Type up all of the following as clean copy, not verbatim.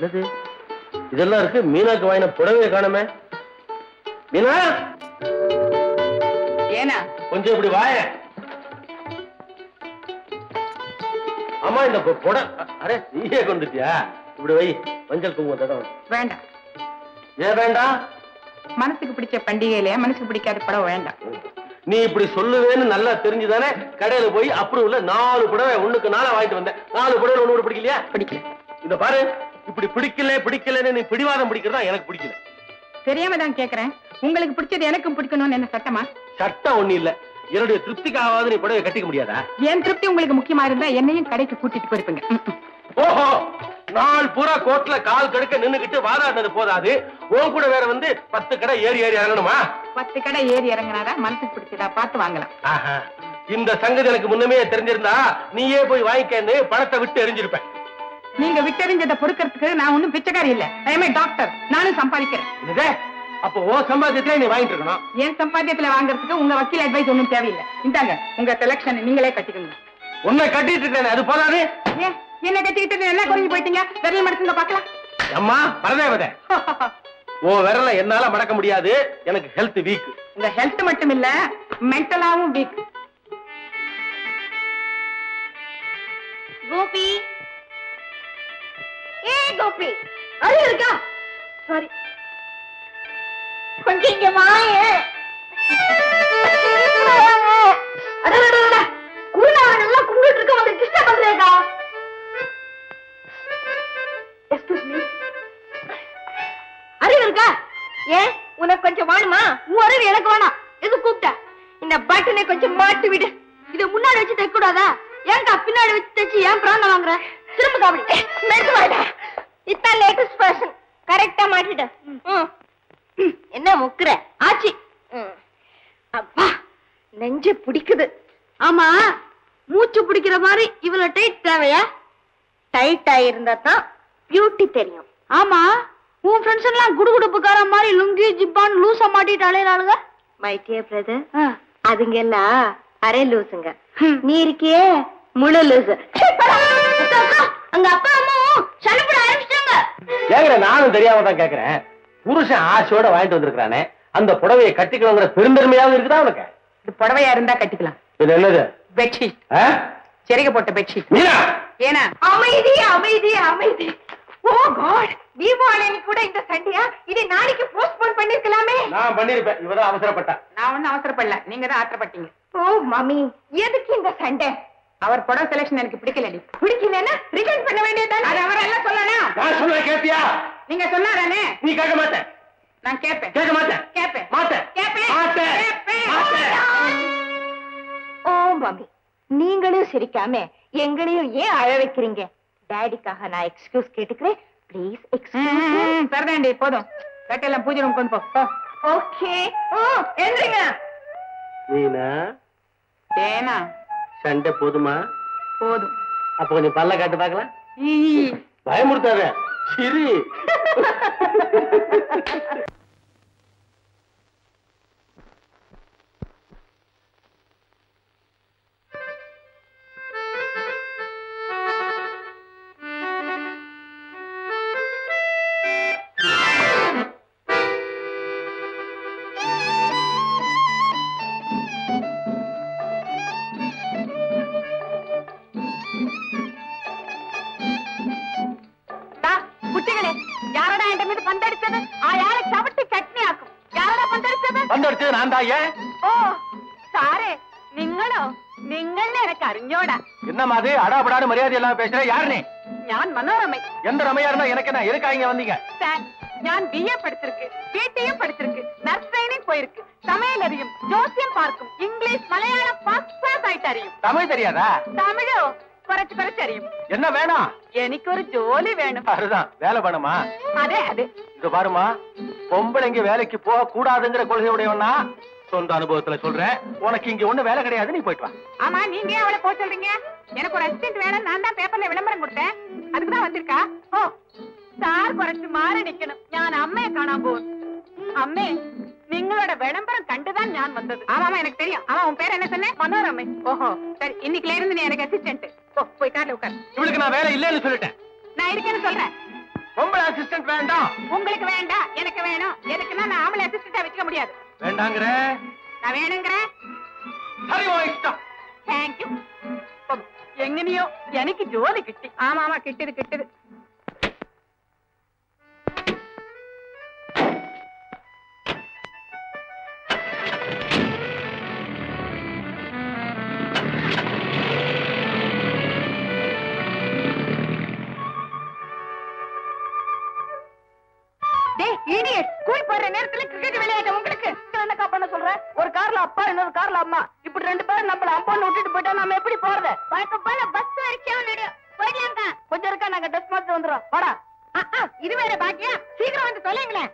என்னது இதெல்லாம் இருக்கு? மீனாக்கு வாங்கின புடவையை காணுமே. மீனா, ஏனா கொஞ்சம் இப்படி வாய. ஆமா, இந்த புடவை அரே நீயே கொண்டுட்டியா? இப்படி வை, மஞ்சள் குங்குமம் தடவை. வேண்டாம். ஏன் வேண்டாம்? மனசுக்கு பிடிச்ச பண்டிகையில மனசுக்கு பிடிக்காத புடவை வேண்டாம். நீ இப்படி சொல்லுவேன்னு நல்லா தெரிஞ்சுதானே கடையில போய் அப்ரூவ்ல 4 புடவை 1க்கு 4 வாங்கிட்டு வந்தேன். 4 புடவை 1 பிடிக்கலையா? பிடிக்கல. இத பாரு, இப்படி பிடிக்கலன்னு நீ பிடிவாதம் பிடிக்கிறதா எனக்கு பிடிக்கல. தெரியாம தான் கேக்குறேன். உங்களுக்கு பிடிச்சது எனக்கும் பிடிக்கணும்னு என்ன சட்டமா? சட்டம் ஒண்ணு இல்ல. என்னுடைய திருப்திக்காவது நீ புடவை கட்டிக்க முடியாதா? என் திருப்தி உங்களுக்கு முக்கியமா இருந்தா என்னையும் கடைக்கு கூட்டிட்டு போயிருப்பீங்க. ஓஹோ, நாள் பூரா கோட்ல கால் கடுக்க நின்னுகிட்டு வாதாடினது போதாது, உன் கூட வேற வந்து 10 கடை ஏறி இறங்கணுமா? 10 கடை ஏறி இறங்கினாரா மனசுக்கு பிடிச்சதா பார்த்து வாங்கலாம். இந்த சங்கதி எனக்கு முன்னமே தெரிஞ்சிருந்தா நீயே போய் வாங்கிக்கன்னு பணத்தை விட்டு எரிஞ்சிருப்பேன். நீங்க விட்டெறிஞ்சதை பொறுக்கிறதுக்கு நான் ஒண்ணும் பிச்சைக்காரி இல்ல. I'm doctor. நானும் சம்பாதிக்கிறேன். அப்போ ஓ சம்பாத்தியத்திலே நீ வாங்கிட்டு இருக்கணும். என் சம்பாத்தியத்துல வாங்குறதுக்கு உங்க வக்கீல் அட்வைஸ் ஒண்ணும் தேவையில்லை. இந்தாங்க உங்க செலக்ஷன், நீங்களே கட்டிக்கணும். உன்னை கட்டிட்டு இருக்கேன், அது போதாது? என்ன கட்டிக்கிட்டு என்ன குறைஞ்சு போயிட்டீங்க? விரல் மடக்குங்க பாக்கலாம். அம்மா பரதேவதே, ஓ விரல என்னால மடக்க முடியாது. எனக்கு ஹெல்த் வீக். உங்க ஹெல்த் மட்டும் இல்ல, மென்டலாவும் வீக். கோபி, கோபி அறிவு இருக்கா? சாரி, கொஞ்சம் இங்க வாயே. குருநாவை நல்லா கும்பிட்டு இருக்க வந்து டிஸ்டர்ப் பண்றேக்கா. அறிவு இருக்கா? ஏன் உனக்கு கொஞ்சம் வேணுமா? உன் அறிவு எனக்கு வேணாம். எது கூப்பிட்ட? இந்த பட்டனை கொஞ்சம் மாட்டி விடு. இதை முன்னாடி வச்சு தைக்க கூடாதா? ஏன்க்கா பின்னாடி வச்சு தைச்சு ஏன் பிராந்த வாங்குற? திரும்ப காப்பி மெட்டு வாடா. இதான் லேட்டஸ்ட் ஃபேஷன். கரெக்டா மாட்டிட்ட. என்ன முக்குற ஆச்சி? அப்பா நெஞ்சு பிடிக்குது. ஆமா, மூச்சு பிடிக்கிற மாதிரி இவ்வளவு டைட் தேவையா? டைட் ஆயிருந்தா தான் பியூட்டி தெரியும். ஆமா, உன் ஃப்ரெண்ட்ஸ் எல்லாம் குடுகுடுப்புக்கார மாதிரி லுங்கி ஜிப்பான் லூசா மாட்டிட்டு அலையறாளுங்க. மை டியர் பிரதர், அதுங்க எல்லாம் அரை லூசுங்க. நீ இருக்கியே முழு லூசு. அங்க அப்பா அம்மாவும் சண்டை ஆரம்பிச்சிட்டாங்க. கேக்குறேன், நானும் தெரியாம தான் கேக்குறேன். புருஷன் ஆசையோட வாங்கிட்டு வந்திருக்கானே, அந்த புடவையை கட்டிக்கணுங்கிற பெருந்தன்மையாவது இருக்குதா உனக்கு? இது புடவையா இருந்தா கட்டிக்கலாம். இது என்னது? பெட்ஷீட். செருக போட்ட பெட்ஷீட். ஏனா அமைதி அமைதி அமைதி. ஓ காட், தீபாவளி கூட இந்த சண்டையா? இதை நாளைக்கு போஸ்ட்போன் பண்ணிருக்கலாமே. நான் பண்ணிருப்பேன், இவதான் அவசரப்பட்டா. நான் ஒன்னும் அவசரப்படல, நீங்க தான் ஆத்திரப்பட்டீங்க. ஓ மம்மி, எதுக்கு இந்த சண்டை? அவர் புடவை செலக்ஷன் எனக்கு பிடிக்கலடி. பிடிக்கலன்னா ரிட்டர்ன் பண்ண வேண்டியதுதானே? அது அவரெல்லாம் சொல்லலாம். நான் சொல்ல கேப்பியா? நீங்க சொன்னாதானே? நீ கேட்க மாட்டேன். நான் கேட்பேன். கேட்க மாட்டேன். கேட்பேன். மாட்டேன். கேட்பேன். மாட்டேன். ஓ மம்மி, நீங்களும் சிரிக்காம எங்களையும் ஏன் அழ வைக்கிறீங்க? டாடிக்காக நான் எக்ஸ்கியூஸ் கேட்டுக்கிறேன். Please excuse. சரிதாண்டி, போதும். கட்டெல்லாம் பூஜை ரூம் கொண்டு போ. ஓகே. எழுந்துருங்க. நீனா ஏனா சண்டை போதுமா? போதும். அப்ப கொஞ்சம் பல்ல காட்டு பாக்கலாம். பயமுறுத்தாத, சரி. குட்டிகளே, யாரடா என் மீது பந்தடிச்சது? ஆயாளை சவட்டி சட்னி ஆக்கும். யாரடா பந்தடிச்சது? பந்தடிச்சது நான் தான். ஏன்? ஓ சாரே, നിങ്ങളോ? നിങ്ങളെ എനിക്ക് അറിഞ്ഞോടാ. என்ன மாதிரி அடாபடாடு மரியாதை எல்லாம் பேசுற? யாரு நீ? ഞാൻ മനോരമ. எந்த ரமையா இருந்தா எனக்கு என்ன? எதுக்காக இங்க வந்தீங்க? சார், ഞാൻ BA படிச்சிருக்கு, பிடியும் படிச்சிருக்கு, நர்ஸ் ட்ரைனிங் போயிருக்கு, சமையல் அறியும், ஜோசியம் பார்க்கும், இங்கிலீஷ் மலையாளம் ஃபர்ஸ்ட் கிளாஸ் ஆயிட்டு அறியும். தமிழ் தெரியாதா? தமிழோ കുറച്ച് അറിയും. என்ன வேணும்? എനിക്കൊരു ജോലി വേണം. அதுதான் வேலை பண்ணுமா? അതെ അതെ. இது பாருமா, பொம்பளைங்க வேலைக்கு போக கூடாதுங்கிற கொள்கையுடையவனா சொந்த அனுபவத்துல சொல்றேன். உனக்கு இங்க ஒண்ணு வேலை கிடையாது, நீ போயிட்டு வா. ஆமா, நீங்க அவளை போக சொல்றீங்க? எனக்கு ஒரு அசிஸ்டன்ட் வேணும். நான் தான் பேப்பர்ல விளம்பரம் கொடுத்தேன், அதுக்குதான் வந்திருக்கா. ഓ സാർ കുറച്ച് മാറി നിൽക്കണം. ഞാൻ അമ്മയെ കാണാൻ പോകും. അമ്മേ, നിങ്ങളുടെ വിളംബരം കണ്ടുதான் ഞാൻ വന്നത്. ஆமாமா, எனக்கு தெரியும். ஆமா, உன் பேர் என்ன சொன்ன? മനോരമ. ஓஹோ, சரி, இன்னைக்குல இருந்து நீ எனக்கு அசிஸ்டன்ட். போய் கார்ல உட்கார். இவளுக்கு நான் வேலை இல்லைன்னு சொல்லிட்டேன். நான் இருக்கேன்னு சொல்றேன். பொம்பளை அசிஸ்டன்ட் வேண்டாம். உங்களுக்கு வேண்டாம், எனக்கு வேணும். எதுக்குன்னா நான் ஆம்பளை அசிஸ்டண்டா வச்சுக்க முடியாது. வேண்டாங்கிற நான் வேணுங்கிறேன். சரி உன் இஷ்டம். தேங்க்யூ. எங்கனையோ எனக்கு ஜோலி கிட்டி. ஆமா ஆமா கிட்டுது கிட்டுது. ஸ்கூல் போற நேரத்துல கிரிக்கெட் விளையாட உங்களுக்கு என்னக்கா பண்ண சொல்ற? ஒரு கார்ல அப்பா இன்னொரு கார்ல அம்மா, இப்படி 2 பேரும் நம்மள அம்பான்னு விட்டுட்டு போயிட்டா நாம எப்படி போறது? வழக்கம் போல பஸ் வரைக்கும் போயிடலாங்க. கொஞ்சம் இருக்கா, நாங்க ட்ரெஸ் மாத்தி வந்துடுறோம். வாடா. இது வேற பாக்கியா, சீக்கிரம் வந்து தொலைங்களேன்.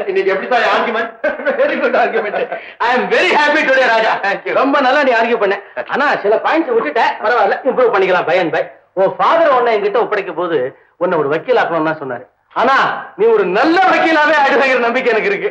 இன்னைக்கு எப்படி sir argument? Very good argument. I am very happy today Raja. ரொம்ப நல்லா நீ ஆர்கியூ பண்ண. ஆனா சில பாயிண்ட்ஸ் விட்டுட்ட, பரவாயில்ல, இம்ப்ரூவ் பண்ணிக்கலாம். By and by. உன் ஃபாதர் உன்னை என்கிட்ட ஒப்படைக்கும் போது உன்னை ஒரு வக்கீல் ஆக்கணும்னு சொன்னாரு. ஆனா நீ ஒரு நல்ல வக்கீலாவே ஆயிடுங்கிற நம்பிக்கை எனக்கு இருக்கு.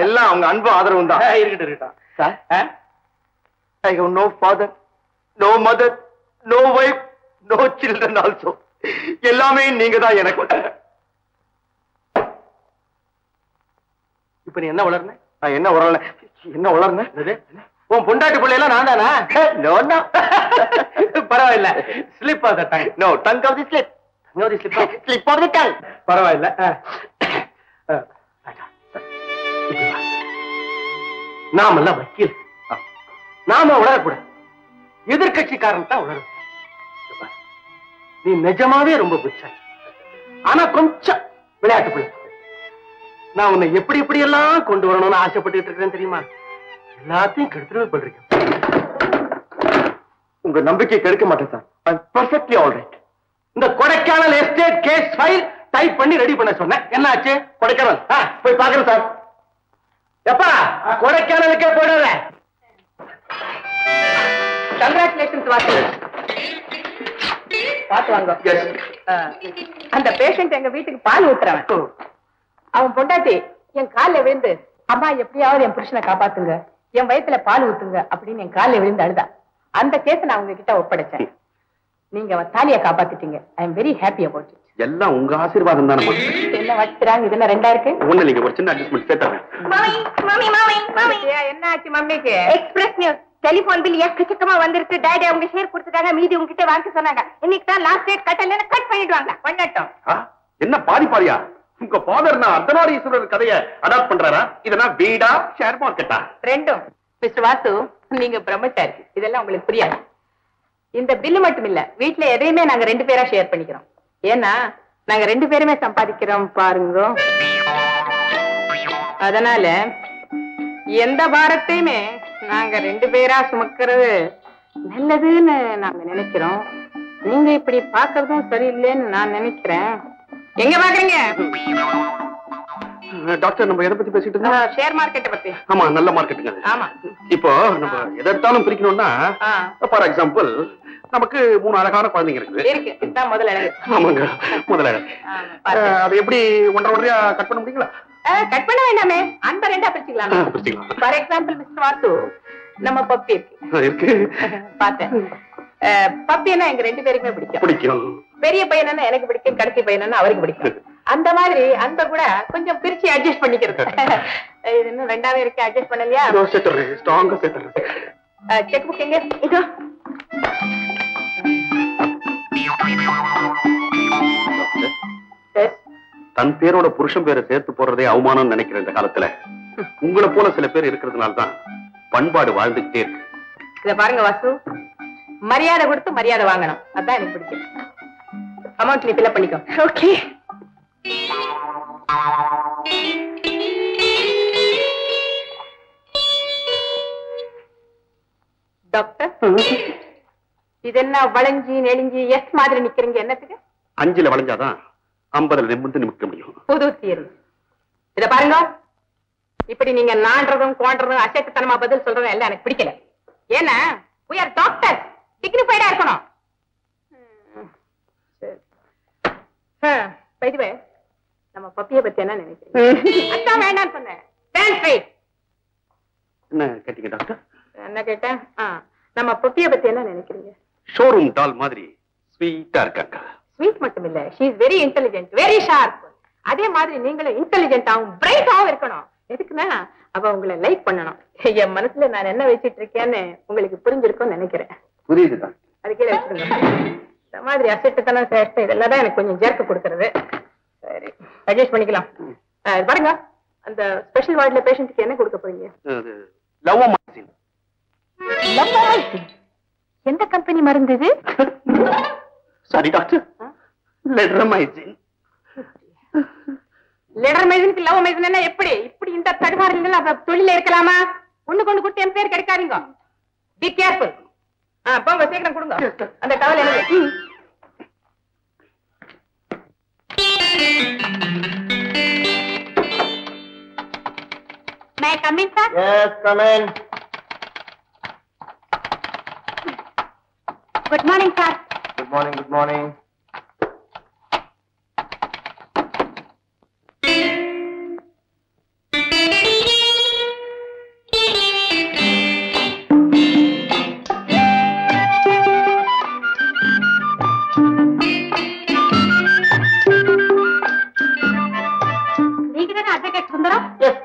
எல்லாம் அவங்க அன்பு ஆதரவும் தான். இருக்கட்டும் இருக்கட்டும் sir. I have no father, no mother, no wife, no children also. எல்லாமே நீங்க தான் எனக்கு. இப்ப நீ என்ன வளர்ன? நான் என்ன வளர்ன? உன் பொண்டாட்டி பிள்ளையெல்லாம் நான் தானா? நோ பரவாயில்ல. Slip of the tongue. No tongue of the slip. No, the slip of the tongue. பரவாயில்ல. நாமெல்லாம் வக்கீல். நாம உளரக்கூடாது. எதிர்கட்சிக்காரன் தான் உளரும். நீ நிஜமாவே ரொம்ப புச்சாய். ஆனா கொஞ்சம் விளையாட்டு பிள்ளை. நான் உன்னை எப்படி எப்படி எல்லாம் கொண்டு வரணும்னு ஆசைப்பட்டு இருக்கிறேன் தெரியுமா? எல்லாத்தையும் கெடுத்துவே பண்றீங்க. உங்க நம்பிக்கை கெடுக்க மாட்டேன் sir. I am perfectly all right. இந்த Kodaikanal estate case file type பண்ணி ரெடி பண்ண சொன்னேன். என்னாச்சு? கொடைக்கானல் போய் பாக்குறேன் சார். எப்பா கொடைக்கானலுக்கே போயிடல. கங்க்ராச்சுலேஷன்ஸ் வாசு. பாத்து வாங்க. அந்த பேஷண்ட் எங்க வீட்டுக்கு பால் ஊத்துறவன். அவன் பொண்டாட்டி என் காலில் விழுந்து, அம்மா எப்படியாவது என் புருஷனை காப்பாத்துங்க, என் வயித்துல பால் ஊத்துங்க அப்படின்னு என் காலில் விழுந்து அழுதா. அந்த கேஸை நான் உங்ககிட்ட ஒப்படைச்சேன். நீங்க தாலியை காப்பாத்திட்டீங்க. I am very happy about it. எல்லாம் உங்க ஆசீர்வாதம் தானே. என்ன வச்சுறாங்க? இதுல 2 இருக்கு. ஒண்ணு நீங்க ஒரு சின்ன அட்ஜஸ்ட்மென்ட் சேர்த்தாங்க. மாமி என்ன ஆச்சு மம்மிக்கு? Express news. டெலிபோன் பில் எக்கச்சக்கமா வந்திருக்கு. டாடி அவங்க ஷேர் கொடுத்துட்டாங்க, மீதி உங்ககிட்ட வாங்க சொன்னாங்க. இன்னைக்கு தான் லாஸ்ட் டேட். கட்டல கட் பண்ணிடுவாங்க. பண்ணட்டும். என்ன பாதி பாதியா? உங்க ஃபாதர் நான் அர்த்தநாரீஸ்வரர் கதையை அடாப்ட் பண்றாரா? இதெல்லாம் வீடா ஷேர் மார்க்கெட்டா? ரெண்டும். மிஸ்டர் வாசு, நீங்க பிரம்மச்சாரி, இதெல்லாம் உங்களுக்கு புரியாது. இந்த பில்லு மட்டும் இல்ல, வீட்டுல எதையுமே நாங்க 2 பேரா ஷேர் பண்ணிக்கிறோம். ஏன்னா நாங்க 2 பேருமே சம்பாதிக்கிறோம் பாருங்க. அதனால எந்த பாரத்தையுமே நாங்க 2 பேரா சுமக்கிறது நல்லதுன்னு நாங்க நினைக்கிறோம். நீங்க இப்படி பாக்குறதும் சரியில்லைன்னு நான் நினைக்கிறேன். எங்க பாக்குறீங்க? டாக்டர், நம்ம எதை பத்தி பேசிட்டு இருக்கோம்? ஷேர் மார்க்கெட்டை பத்தி. ஆமா, நல்ல மார்க்கெட்டுங்க. ஆமா. இப்போ நம்ம எதை எடுத்தாலும் பிரிக்கணும்னா, ஃபார் எக்ஸாம்பிள் நமக்கு 3 அழகான குழந்தைங்க இருக்குது. இருக்கு. இதுதான் முதல் அழகு. ஆமாங்க, முதல் அழகு. அது எப்படி ஒன்றரை கட் பண்ண முடியுங்களா? கட் பண்ண வேண்டாமே, அந்த 2ஆ பிரிச்சுக்கலாம். ஃபார் எக்ஸாம்பிள் மிஸ்டர் வாசு, நம்ம பப்பி இருக்கு. பார்த்தேன். பப்பின்னா எங்க 2 பேருக்குமே பிடிக்கும். பெரிய பையனா எனக்கு பிடிக்கும், கடைசி பையனா அவருக்கு பிடிக்கும். அந்த மாதிரி அந்த கூட கொஞ்சம் பிரிச்சு அட்ஜஸ்ட் பண்ணிக்கிறது. இது இன்னும் 2ஆவே இருக்கு, அட்ஜஸ்ட் பண்ணலையா? ஸ்ட்ராங்கா சேர்த்துறேன். செக் புக் எங்க? இதோ. தன் பேரோட புருஷன் பேரை சேர்த்து போறதே அவமானம் நினைக்கிறேன் இந்த காலத்துல. உங்களை போல சில பேர் இருக்கிறதுனால தான் பண்பாடு வாழ்ந்துகிட்டே இருக்கு. இத பாருங்க வாசு, மரியாதை கொடுத்து மரியாதை வாங்கணும். அதான் எனக்கு பிடிக்கும். அமௌண்ட் நீ ஃபில் பண்ணிக்கோ. ஓகே. டாக்டர், இது என்ன வளைஞ்சி நெளிஞ்சி எஸ் மாதிரி நிக்கிறீங்க? என்னத்துக்கு? 5ல வளைஞ்சாதான் 50ல நிமிர்ந்து நிமிக்க முடியும். புது தீர்வு. இத பாருங்க, இப்படி நீங்க நான்றதும் கோன்றதும் அசைத்தனமா பதில் சொல்றதும் எல்லாம் எனக்கு பிடிக்கல. ஏன்னா we are doctors, dignified-ஆ இருக்கணும். பைதுவே, நம்ம பப்பியை பத்தி என்ன நினைக்கிறீங்க? அதான் வேண்டாம்னு சொன்னேன். என்ன கேட்டீங்க டாக்டர்? என்ன கேட்டேன்? நம்ம பப்பியை பத்தி என்ன நினைக்கிறீங்க? ஷோரூம் டால் மாதிரி ஸ்வீட்டா இருக்காங்க. ஸ்வீட் மட்டும் இல்ல, she is very intelligent, very sharp. அதே மாதிரி நீங்களும் இன்டெலிஜென்ட்டாவும் பிரைட்டாவும் இருக்கணும். எதுக்குன்னா அவ உங்களை லைக் பண்ணணும். என் மனசுல நான் என்ன வச்சிட்டு இருக்கேன்னு உங்களுக்கு புரிஞ்சிருக்கும்னு நினைக்கிறேன். புரியுதுதான். அது கீழே வச்சிருங்க. இந்த மாதிரி அசட்டுத்தனம் சேஷ்டம் இதெல்லாம் தான் எனக்கு கொஞ்சம் ஜெர்க்கு கொடுக்கறது. சரி, அட்ஜஸ்ட் பண்ணிக்கலாம். பாருங்க, அந்த ஸ்பெஷல் வார்டுல பேஷண்ட்டுக்கு என்ன கொடுக்க போறீங்க? லவ்வோமைசின். லவ்வோமைசின் எந்த கம்பெனி மருந்து இது? Sorry doctor, லெட்ரமைசின். லெட்ரமைசினுக்கு லவ்வோமைசின் என்ன? எப்படி இப்படி இந்த தடுமாறுகள் அப்ப தொழில இருக்கலாமா? ஒண்ணு கொண்டு கொடுத்து என் பேர் கிடைக்காதீங்க. Be careful. போங்க, சீக்கிரம் கொடுங்க. அந்த டவல் எனக்கு. May I come in, sir? Yes, come in. Good morning, sir. Good morning, good morning.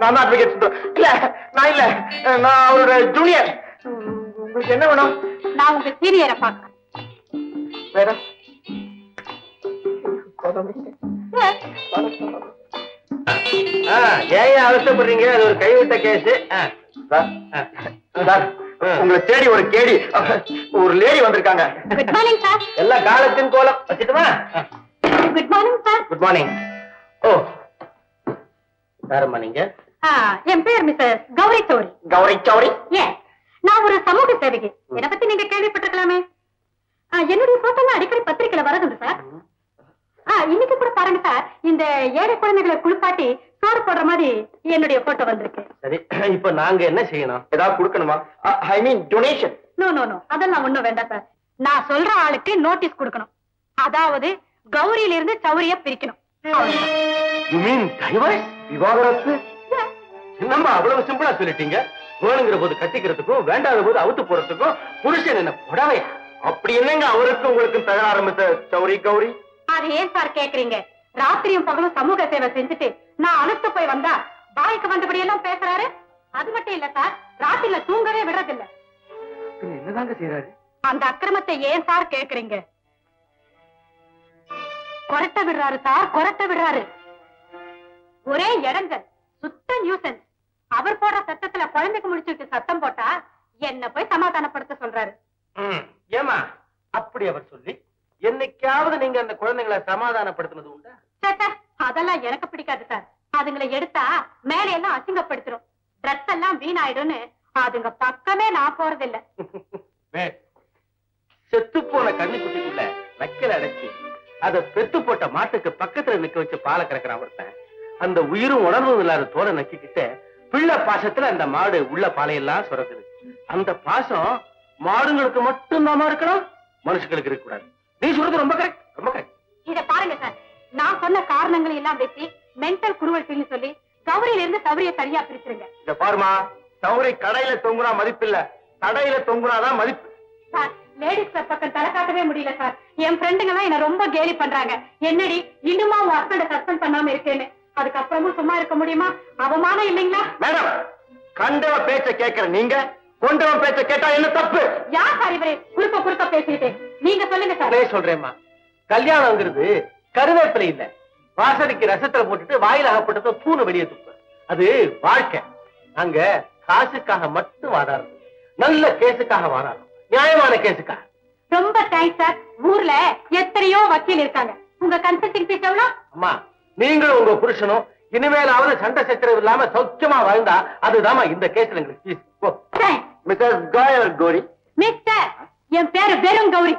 நான் அட்வொகேட் சுந்தரம். இல்ல, நான் இல்ல, நான் அவரோட ஜூனியர். உங்களுக்கு என்ன வேணும்? நான் உங்க சீனியரை பார்க்கிறேன். வேற ஏன் அவசரப்படுறீங்க? அது ஒரு கைவிட்ட கேஸ். உங்களை தேடி ஒரு கேடி ஒரு லேடி வந்திருக்காங்க. Good morning sir. எல்லா காலத்தின் கோலம் வச்சுட்டுமா? Good morning sir. Good morning. Oh, யாரம்மா நீங்க? என் பேர் மிஸ்ஸஸ் கௌரி சௌரி. கௌரி சௌரி? நான் ஒரு சமூக சேவகி. என்னை பத்தி நீங்க கேள்விப்பட்டிருக்கலாமே. என்னுடைய போட்டோ அடிக்கடி பத்திரிக்கையில வரதுண்டு சார். இன்னைக்கு கூட பாருங்க சார், இந்த ஏழை குழந்தைகளை குளிப்பாட்டி சோறு போடுற மாதிரி என்னுடைய போட்டோ வந்திருக்கு. சரி, இப்ப நாங்க என்ன செய்யணும்? ஏதாவது கொடுக்கணுமா? ஐ மீன் டொனேஷன்? நோ நோ நோ, அதெல்லாம் ஒண்ணும் வேண்டாம் சார். நான் சொல்ற ஆளுக்கு நோட்டீஸ் கொடுக்கணும். அதாவது கௌரியில இருந்து சௌரிய பிரிக்கணும். You mean divorce? விவாகரத்து? என்னம்மா அவ்வளவு சிம்பிளா சொல்லிட்டீங்க? வேணுங்கிற போது கட்டிக்கிறதுக்கும் வேண்டாத போது அவுத்து போறதுக்கும் புருஷன் என்ன புடவையா? அப்படி என்னங்க அவருக்கு உங்களுக்கு தக ஆரம்பித்த சௌரி கௌரி? அது ஏன் சார் கேக்குறீங்க? ராத்திரியும் பகலும் சமூக சேவை செஞ்சுட்டு நான் அழுத்து போய் வந்தா பாய்க்கு வந்தபடி எல்லாம் பேசுறாரு. அது மட்டும் இல்ல சார், ராத்திரில தூங்கவே விடுறதில்ல. என்னதாங்க செய்யறாரு? அந்த அக்கிரமத்தை ஏன் சார் கேக்குறீங்க? கொரட்ட விடுறாரு சார், கொரட்ட விடுறாரு. ஒரே இடங்கள், சுத்த நியூசன்ஸ். அவர் போடுற சத்தத்துல குழந்தைக்கு முடிச்சுட்டு சத்தம் போட்டா என்ன போய் சமாதானப்படுத்த சொல்றாரு. ஏமா அப்படி அவர் சொல்லி என்னைக்காவது நீங்க அந்த குழந்தைகளை சமாதானப்படுத்தினது உண்டா? அதெல்லாம் எனக்கு பிடிக்காது சார். அதுங்களை எடுத்தா மேல எல்லாம் அசிங்கப்படுத்திடும், ட்ரெஸ் எல்லாம் வீணாயிடும்னு அதுங்க பக்கமே நான் போறதில்லை. செத்து போன கண்ணுக்குட்டிக்குள்ள வைக்கல அடைச்சி அதை பெத்து போட்ட மாட்டுக்கு பக்கத்துல நிக்க வச்சு பாலை கறக்கிறான் ஒருத்தன். அந்த உயிரும் உணர்வும் இல்லாத தோலை நக்கிக்கிட்ட பிள்ளை பாசத்துல அந்த மாடு உள்ள பாலையெல்லாம் சுரக்குது. அந்த பாசம் மாடுங்களுக்கு மட்டும்தான் இருக்கணும், மனுஷங்களுக்கு இருக்க கூடாது. நீ சொல்றது ரொம்ப கரெக்ட், ரொம்ப கரெக்ட். இத பாருங்க சார், நான் சொன்ன காரணங்கள் எல்லாம் பேசி மென்டல் குருவல்ட்டின்னு சொல்லி கௌரியில இருந்து சௌரிய சரியா பிரிச்சிருங்க. இத பாருமா, சௌரி கடையில தொங்குனா மதிப்பு இல்ல, கடையில தொங்குனாதான் மதிப்பு. சார், லேடிஸ் பக்கம் தலை காட்டவே முடியல சார். என் ஃப்ரெண்டுங்க எல்லாம் என்ன ரொம்ப கேலி பண்றாங்க. என்னடி இன்னுமா உன் ஹஸ்பண்ட சஸ்பெண்ட் பண்ணாம இருக்கேன்னு. அதுக்கப்புறமும் சும்மா இருக்க முடியுமா? அவமானம் இல்லைங்களா? மேடம், கண்டவ பேச்ச கேட்கிற நீங்க கொண்டவன் பேச்ச கேட்டா என்ன தப்பு? யார் சார் இவரே குறுக்க குறுக்க பேசிட்டு? நீங்க சொல்லுங்க சார். சொல்றேம்மா, கல்யாணம்ங்கிறது கருவேப்பிலை இல்ல, வாசனைக்கு ரசத்துல போட்டுட்டு வாயில அகப்பட்டது தூணு வெளியே துப்பு. அது வாழ்க்கை. நாங்க காசுக்காக மட்டும் வாதாடுறோம், நல்ல கேஸுக்காக வாதாடுறோம், நியாயமான கேஸுக்காக. ரொம்ப தேங்க்ஸ் சார். ஊர்ல எத்தனையோ வக்கீல் இருக்காங்க. உங்க கன்சல்டிங் ஃபீஸ் எவ்வளவு? அம்மா, நீங்களும் உங்க புருஷனும் இனிமேலாவது சண்டை சச்சரவு இல்லாம சௌக்கியமா வாழ்ந்தா அதுதான் இந்த கேஸ்ல எங்களுக்கு ஃபீஸ். மிஸ்டர் கௌரி. மிஸ்டர், என் பேரு வெறும் கௌரி.